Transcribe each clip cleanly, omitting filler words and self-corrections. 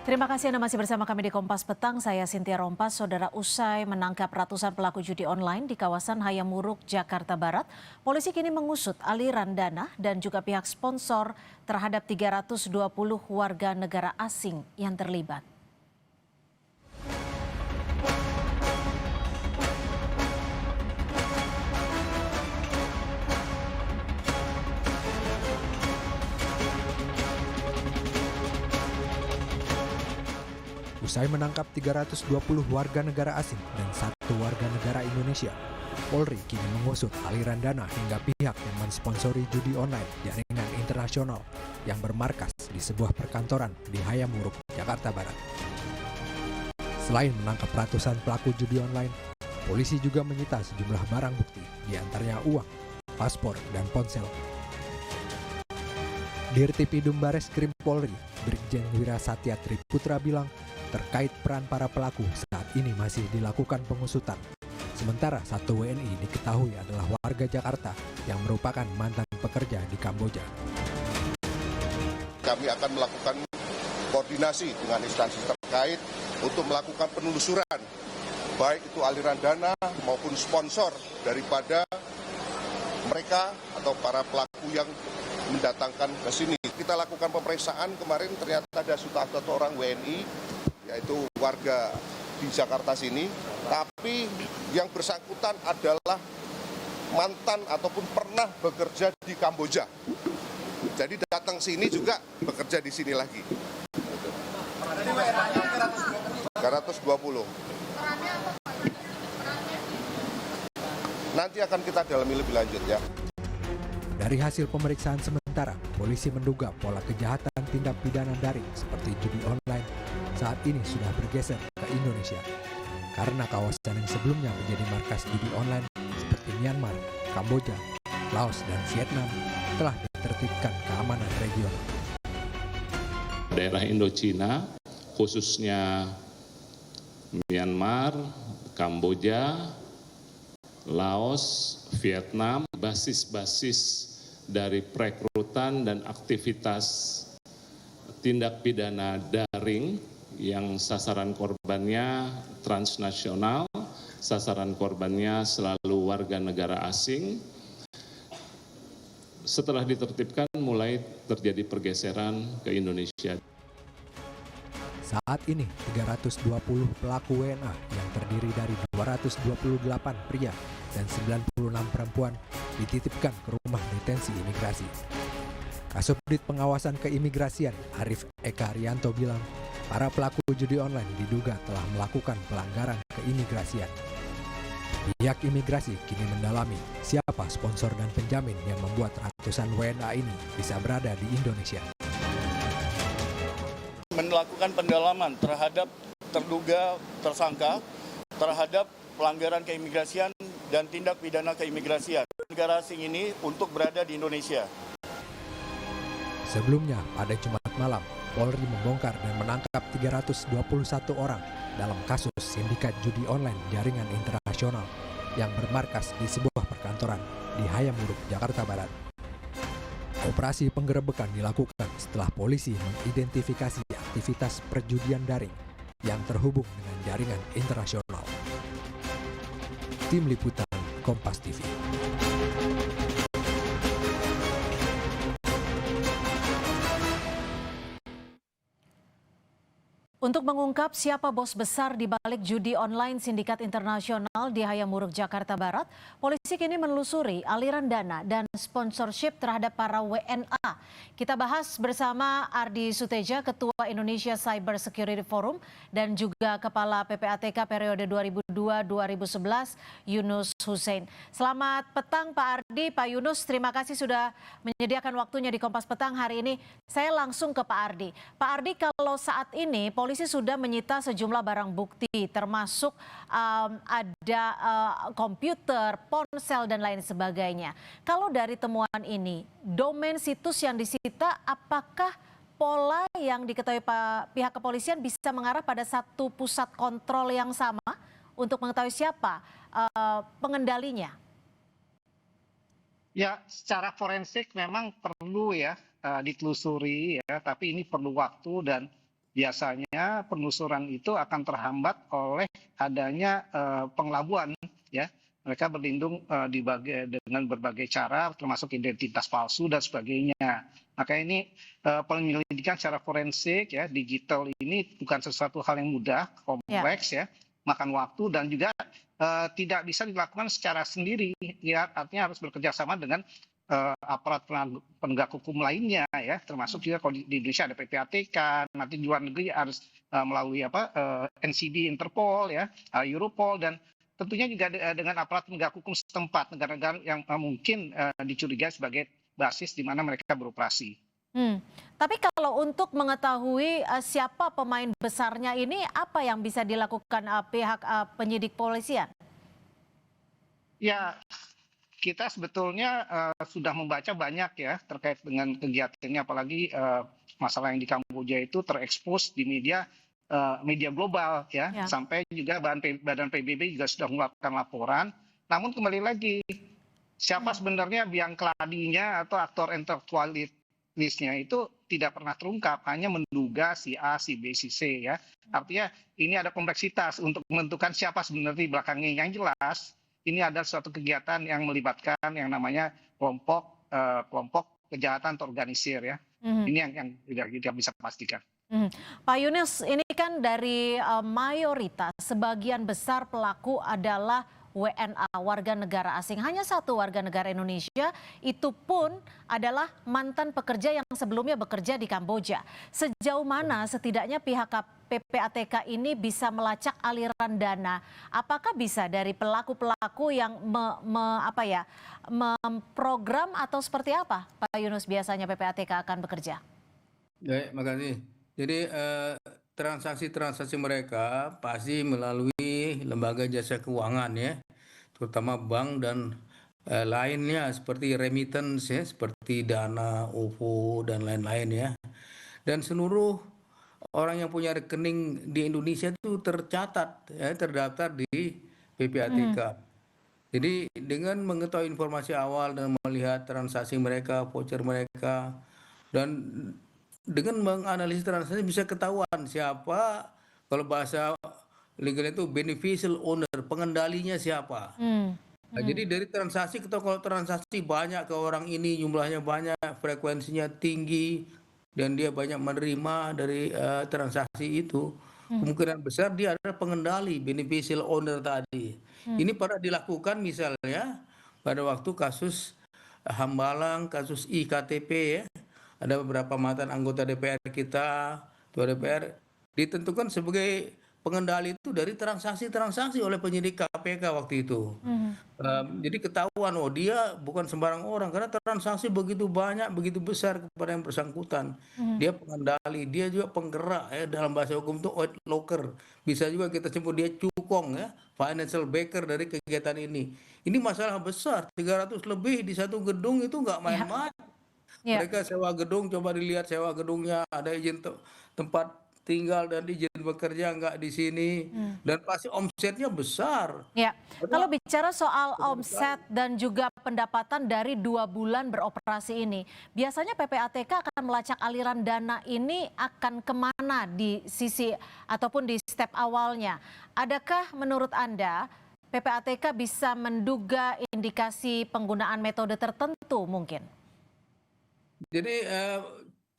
Terima kasih Anda masih bersama kami di Kompas Petang. Saya Cynthia Rompas. Saudara, usai menangkap ratusan pelaku judi online di kawasan Hayamuruk, Jakarta Barat, polisi kini mengusut aliran dana dan juga pihak sponsor terhadap 320 warga negara asing yang terlibat. Usai menangkap 320 warga negara asing dan 1 warga negara Indonesia, Polri kini mengusut aliran dana hingga pihak yang mensponsori judi online jaringan internasional yang bermarkas di sebuah perkantoran di Hayamuruk, Jakarta Barat. Selain menangkap ratusan pelaku judi online, polisi juga menyita sejumlah barang bukti, diantaranya uang, paspor, dan ponsel. Dirtipidum Bareskrim Polri, Brigjen Wira Satya Triputra bilang, terkait peran para pelaku saat ini masih dilakukan pengusutan. Sementara 1 WNI diketahui adalah warga Jakarta yang merupakan mantan pekerja di Kamboja. Kami akan melakukan koordinasi dengan instansi terkait untuk melakukan penelusuran, baik itu aliran dana maupun sponsor daripada mereka atau para pelaku yang mendatangkan ke sini. Kita lakukan pemeriksaan kemarin, ternyata ada 1 orang WNI, yaitu warga di Jakarta sini, tapi yang bersangkutan adalah mantan ataupun pernah bekerja di Kamboja. Jadi datang sini juga bekerja di sini lagi. 320. Nanti akan kita dalami lebih lanjut ya. Dari hasil pemeriksaan sementara, polisi menduga pola kejahatan tindak pidana daring seperti judi online saat ini sudah bergeser ke Indonesia. Karena kawasan yang sebelumnya menjadi markas judi online seperti Myanmar, Kamboja, Laos, dan Vietnam telah ditertibkan keamanan regional. Daerah Indochina, khususnya Myanmar, Kamboja, Laos, Vietnam, basis-basis dari perekrutan dan aktivitas tindak pidana daring yang sasaran korbannya transnasional, sasaran korbannya selalu warga negara asing. Setelah ditertibkan, mulai terjadi pergeseran ke Indonesia. Saat ini 320 pelaku WNA yang terdiri dari 228 pria dan 96 perempuan dititipkan ke rumah detensi imigrasi. Kasubdit Pengawasan Keimigrasian Arif Eka Arianto bilang, para pelaku judi online diduga telah melakukan pelanggaran keimigrasian. Pihak imigrasi kini mendalami siapa sponsor dan penjamin yang membuat ratusan WNA ini bisa berada di Indonesia. Melakukan pendalaman terhadap terduga tersangka terhadap pelanggaran keimigrasian dan tindak pidana keimigrasian negara asing ini untuk berada di Indonesia. Sebelumnya, pada Jumat malam, Polri membongkar dan menangkap 321 orang dalam kasus sindikat judi online jaringan internasional yang bermarkas di sebuah perkantoran di Hayamuruk, Jakarta Barat. Operasi penggerebekan dilakukan setelah polisi mengidentifikasi aktivitas perjudian daring yang terhubung dengan jaringan internasional. Tim Liputan Kompas TV. Untuk mengungkap siapa bos besar di balik judi online sindikat internasional di Hayamuruk, Jakarta Barat, polisi kini menelusuri aliran dana dan sponsorship terhadap para WNA. Kita bahas bersama Ardi Suteja, Ketua Indonesia Cyber Security Forum, dan juga Kepala PPATK periode 2002-2011, Yunus Hussein. Selamat petang Pak Ardi, Pak Yunus, terima kasih sudah menyediakan waktunya di Kompas Petang hari ini. Saya langsung ke Pak Ardi. Pak Ardi, kalau saat ini polisi sudah menyita sejumlah barang bukti termasuk ada komputer, ponsel dan lain sebagainya. Kalau dari temuan ini, domain situs yang disita apakah pola yang diketahui pihak kepolisian bisa mengarah pada satu pusat kontrol yang sama untuk mengetahui siapa pengendalinya? Ya, secara forensik memang perlu ya ditelusuri ya, tapi ini perlu waktu dan biasanya penelusuran itu akan terhambat oleh adanya pengelabuan, ya. Mereka berlindung dengan berbagai cara, termasuk identitas palsu dan sebagainya. Maka ini penyelidikan secara forensik, ya, digital ini bukan sesuatu hal yang mudah, kompleks, ya, makan waktu dan juga tidak bisa dilakukan secara sendiri, ya. Artinya harus bekerja sama dengan aparat penegak hukum lainnya, ya, termasuk juga kalau di Indonesia ada PPATK, nanti di luar negeri harus melalui NCB Interpol, ya, Europol, dan tentunya juga dengan aparat penegak hukum setempat negara-negara yang mungkin dicurigai sebagai basis di mana mereka beroperasi. Tapi kalau untuk mengetahui siapa pemain besarnya ini, apa yang bisa dilakukan pihak penyidik polisian? Ya, kita sebetulnya sudah membaca banyak, ya, terkait dengan kegiatannya, apalagi masalah yang di Kamboja itu terekspos di media global, ya. Sampai juga badan PBB juga sudah mengeluarkan laporan. Namun kembali lagi, siapa sebenarnya biang keladinya atau aktor intelektualisnya itu tidak pernah terungkap, hanya menduga si A, si B, si C, ya. Artinya ini ada kompleksitas untuk menentukan siapa sebenarnya di belakangnya. Yang jelas ini adalah suatu kegiatan yang melibatkan yang namanya kelompok kejahatan terorganisir, ya. Ini yang tidak bisa pastikan. Pak Yunus, ini kan dari mayoritas sebagian besar pelaku adalah WNA, warga negara asing. Hanya satu warga negara Indonesia, itu pun adalah mantan pekerja yang sebelumnya bekerja di Kamboja. Sejauh mana setidaknya pihak PPATK ini bisa melacak aliran dana? Apakah bisa dari pelaku-pelaku yang memprogram atau seperti apa, Pak Yunus, biasanya PPATK akan bekerja? Baik, makasih. Jadi transaksi-transaksi mereka pasti melalui lembaga jasa keuangan, ya, terutama bank dan lainnya seperti remittance, ya, seperti Dana, OVO dan lain-lain, ya. Dan seluruh orang yang punya rekening di Indonesia itu tercatat, ya, terdaftar di PPATK. Jadi dengan mengetahui informasi awal dan melihat transaksi mereka, voucher mereka, dan dengan menganalisis transaksi bisa ketahuan siapa, kalau bahasa legal itu beneficial owner, pengendalinya siapa. Nah, jadi dari transaksi kita, kalau transaksi banyak ke orang ini, jumlahnya banyak, frekuensinya tinggi, dan dia banyak menerima dari transaksi itu, kemungkinan besar dia adalah pengendali, beneficial owner tadi. Ini pernah dilakukan misalnya pada waktu kasus Hambalang, kasus IKTP, ya. Ada beberapa mantan anggota DPR kita, Ketua DPR, ditentukan sebagai pengendali itu dari transaksi-transaksi oleh penyidik KPK waktu itu. Jadi ketahuan, oh dia bukan sembarang orang, karena transaksi begitu banyak, begitu besar kepada yang bersangkutan. Dia pengendali, dia juga penggerak, ya, dalam bahasa hukum itu white locker. Bisa juga kita sebut dia cukong, ya, financial backer dari kegiatan ini. Ini masalah besar, 300 lebih di satu gedung itu nggak main-main. Mereka sewa gedung, coba dilihat sewa gedungnya, ada izin tempat tinggal dan izin bekerja nggak di sini, dan pasti omsetnya besar. Ya, kalau bicara soal omset dan juga pendapatan dari 2 bulan beroperasi ini, biasanya PPATK akan melacak aliran dana ini akan kemana di sisi ataupun di step awalnya. Adakah menurut Anda PPATK bisa menduga indikasi penggunaan metode tertentu mungkin? Jadi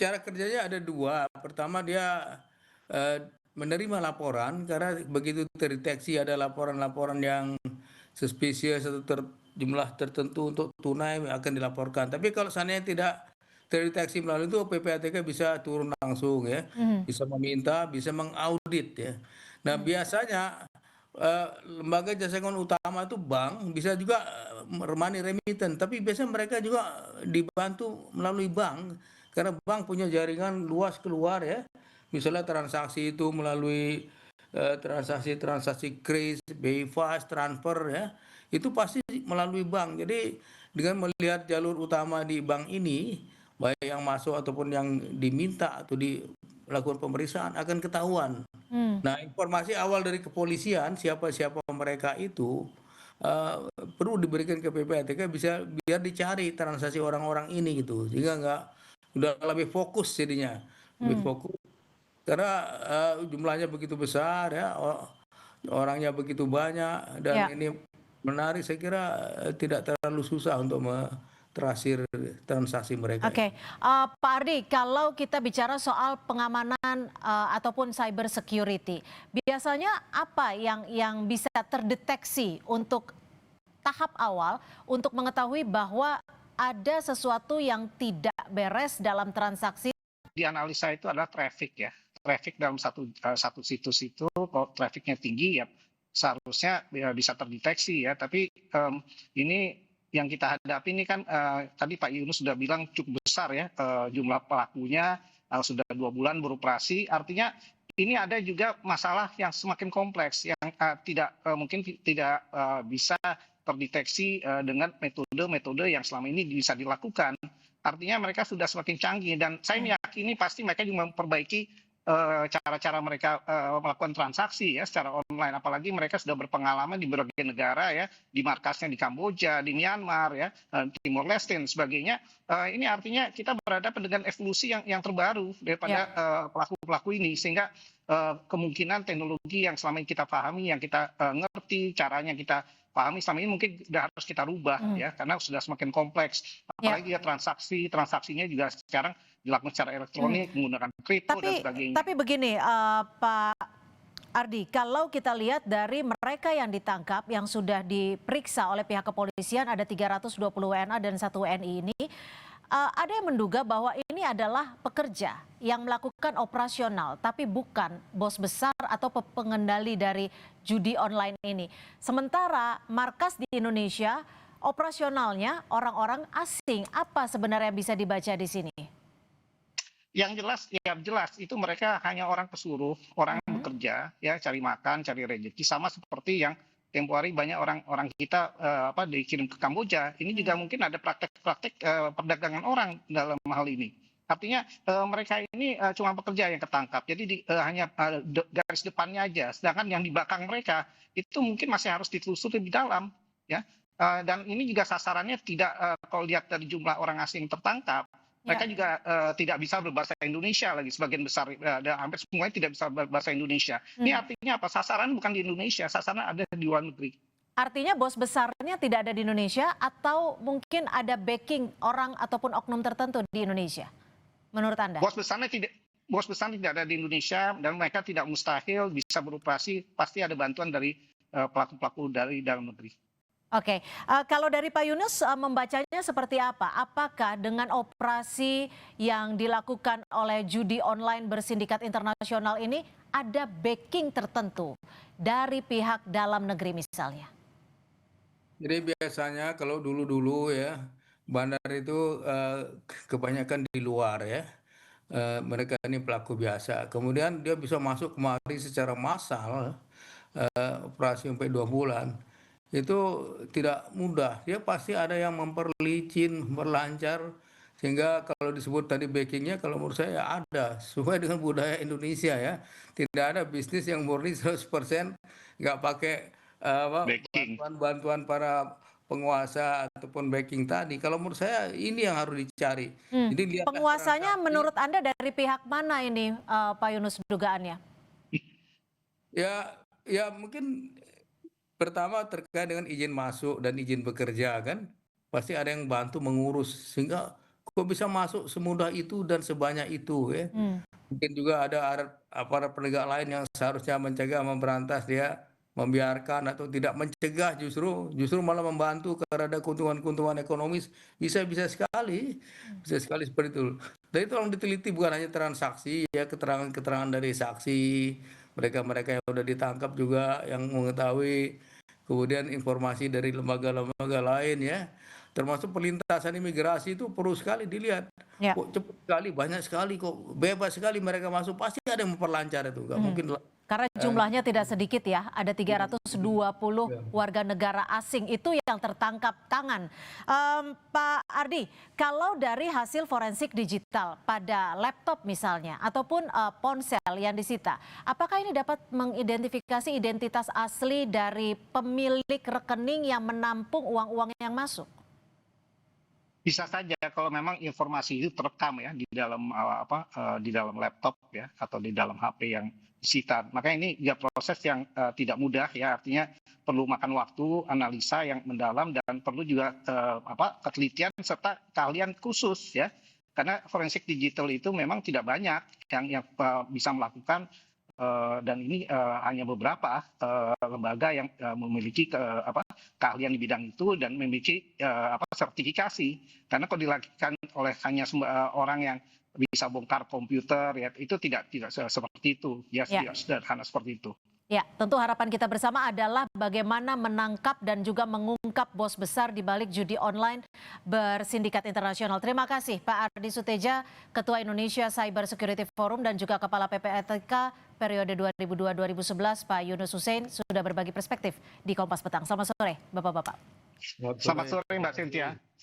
cara kerjanya ada dua. Pertama, dia menerima laporan, karena begitu terdeteksi ada laporan-laporan yang suspicious atau jumlah tertentu untuk tunai akan dilaporkan. Tapi kalau seandainya tidak terdeteksi melalui itu, PPATK bisa turun langsung, ya, bisa meminta, bisa mengaudit, ya. Nah, biasanya lembaga jasa keuangan utama itu bank, bisa juga money remittance, tapi biasanya mereka juga dibantu melalui bank, karena bank punya jaringan luas keluar, ya. Misalnya transaksi itu melalui transaksi kris, BI Fast, transfer, ya, itu pasti melalui bank. Jadi dengan melihat jalur utama di bank ini, baik yang masuk ataupun yang diminta atau dilakukan pemeriksaan, akan ketahuan. Nah, informasi awal dari kepolisian siapa-siapa mereka itu perlu diberikan ke PPATK, bisa biar dicari transaksi orang-orang ini, gitu, sehingga udah lebih fokus jadinya, lebih fokus karena jumlahnya begitu besar ya, orangnya begitu banyak dan Ya. ini menarik. Saya kira tidak terlalu susah untuk trasir transaksi mereka. Oke, Pak Ardi, kalau kita bicara soal pengamanan ataupun cyber security, biasanya apa yang bisa terdeteksi untuk tahap awal untuk mengetahui bahwa ada sesuatu yang tidak beres dalam transaksi? Di analisa itu adalah traffic ya. Traffic dalam satu situs itu, kalau trafficnya tinggi ya seharusnya bisa terdeteksi ya. Tapi ini yang kita hadapi ini kan tadi Pak Yunus sudah bilang cukup besar ya jumlah pelakunya, sudah 2 bulan beroperasi. Artinya ini ada juga masalah yang semakin kompleks yang mungkin tidak bisa terdeteksi dengan metode-metode yang selama ini bisa dilakukan. Artinya mereka sudah semakin canggih dan saya meyakini pasti mereka juga memperbaiki cara-cara mereka melakukan transaksi ya secara online. Apalagi mereka sudah berpengalaman di berbagai negara ya, di markasnya di Kamboja, di Myanmar ya, Timor Leste dan sebagainya. Ini artinya kita berhadapan dengan evolusi yang terbaru daripada pelaku-pelaku ini, sehingga kemungkinan teknologi yang selama ini kita pahami, yang kita ngerti caranya kita pahami selama ini mungkin sudah harus kita rubah ya, karena sudah semakin kompleks. Apalagi ya transaksinya juga sekarang dilakukan secara elektronik menggunakan kripto dan sebagainya. Tapi begini Pak Ardi, kalau kita lihat dari mereka yang ditangkap yang sudah diperiksa oleh pihak kepolisian ada 320 WNA dan 1 WNI ini, ada yang menduga bahwa ini adalah pekerja yang melakukan operasional tapi bukan bos besar atau pengendali dari judi online ini. Sementara markas di Indonesia operasionalnya orang-orang asing. Apa sebenarnya bisa dibaca di sini? Yang jelas itu mereka hanya orang pesuruh, orang yang bekerja ya, cari makan, cari rezeki, sama seperti yang tempo hari banyak orang kita dikirim ke Kamboja. Ini juga mungkin ada praktek-praktek perdagangan orang dalam hal ini. Artinya mereka ini cuma pekerja yang ketangkap, jadi hanya garis depannya aja. Sedangkan yang di belakang mereka itu mungkin masih harus ditelusuri lebih dalam, ya. Dan ini juga sasarannya tidak, kalau lihat dari jumlah orang asing tertangkap, mereka juga tidak bisa berbahasa Indonesia lagi, sebagian besar, hampir semuanya tidak bisa berbahasa Indonesia. Ini artinya apa? Sasaran bukan di Indonesia, sasaran ada di luar negeri. Artinya bos besarnya tidak ada di Indonesia atau mungkin ada backing orang ataupun oknum tertentu di Indonesia, menurut Anda? Bos besarnya tidak ada di Indonesia dan mereka tidak mustahil bisa beroperasi, pasti ada bantuan dari pelaku-pelaku dari dalam negeri. Oke, kalau dari Pak Yunus membacanya seperti apa? Apakah dengan operasi yang dilakukan oleh judi online bersindikat internasional ini ada backing tertentu dari pihak dalam negeri misalnya? Jadi biasanya kalau dulu-dulu ya, bandar itu kebanyakan di luar ya. Mereka ini pelaku biasa. Kemudian dia bisa masuk kemari secara massal, operasi sampai 2 bulan. Itu tidak mudah. Dia pasti ada yang memperlicin, berlancar, sehingga kalau disebut tadi backingnya, kalau menurut saya ada sesuai dengan budaya Indonesia ya. Tidak ada bisnis yang murni 100% nggak pakai bantuan para penguasa ataupun backing tadi. Kalau menurut saya ini yang harus dicari. Jadi penguasanya menurut Anda dari pihak mana ini, Pak Yunus, dugaannya? Ya mungkin pertama terkait dengan izin masuk dan izin bekerja kan, pasti ada yang bantu mengurus sehingga kok bisa masuk semudah itu dan sebanyak itu ya. Mungkin juga ada aparat penegak lain yang seharusnya mencegah, memberantas, dia membiarkan atau tidak mencegah, justru malah membantu karena ada keuntungan ekonomis, bisa sekali seperti itu. Dan itu yang diteliti bukan hanya transaksi ya, keterangan dari saksi, mereka yang sudah ditangkap juga yang mengetahui, kemudian informasi dari lembaga-lembaga lain ya, termasuk perlintasan imigrasi itu perlu sekali dilihat. Kok cepat sekali, banyak sekali, kok bebas sekali mereka masuk, pasti ada yang memperlancar itu, nggak mungkin. Karena jumlahnya tidak sedikit ya, ada 320 warga negara asing itu yang tertangkap tangan. Pak Ardi, kalau dari hasil forensik digital pada laptop misalnya, ataupun ponsel yang disita, apakah ini dapat mengidentifikasi identitas asli dari pemilik rekening yang menampung uang-uang yang masuk? Bisa saja kalau memang informasi itu terekam ya di dalam di dalam laptop ya atau di dalam HP yang disita. Makanya ini ya proses yang tidak mudah ya, artinya perlu makan waktu, analisa yang mendalam dan perlu juga ketelitian serta keahlian khusus ya. Karena forensik digital itu memang tidak banyak yang bisa melakukan dan ini hanya beberapa lembaga yang memiliki keahlian di bidang itu dan memiliki sertifikasi. Karena kalau dilakukan oleh hanya orang yang bisa bongkar komputer ya itu tidak seperti itu ya, tidak sederhana seperti itu. Ya, tentu harapan kita bersama adalah bagaimana menangkap dan juga mengungkap bos besar di balik judi online bersindikat internasional. Terima kasih Pak Ardi Suteja, Ketua Indonesia Cyber Security Forum dan juga Kepala PPATK periode 2002-2011, Pak Yunus Hussein sudah berbagi perspektif di Kompas Petang. Selamat sore, Bapak-Bapak. Selamat sore Mbak Cynthia.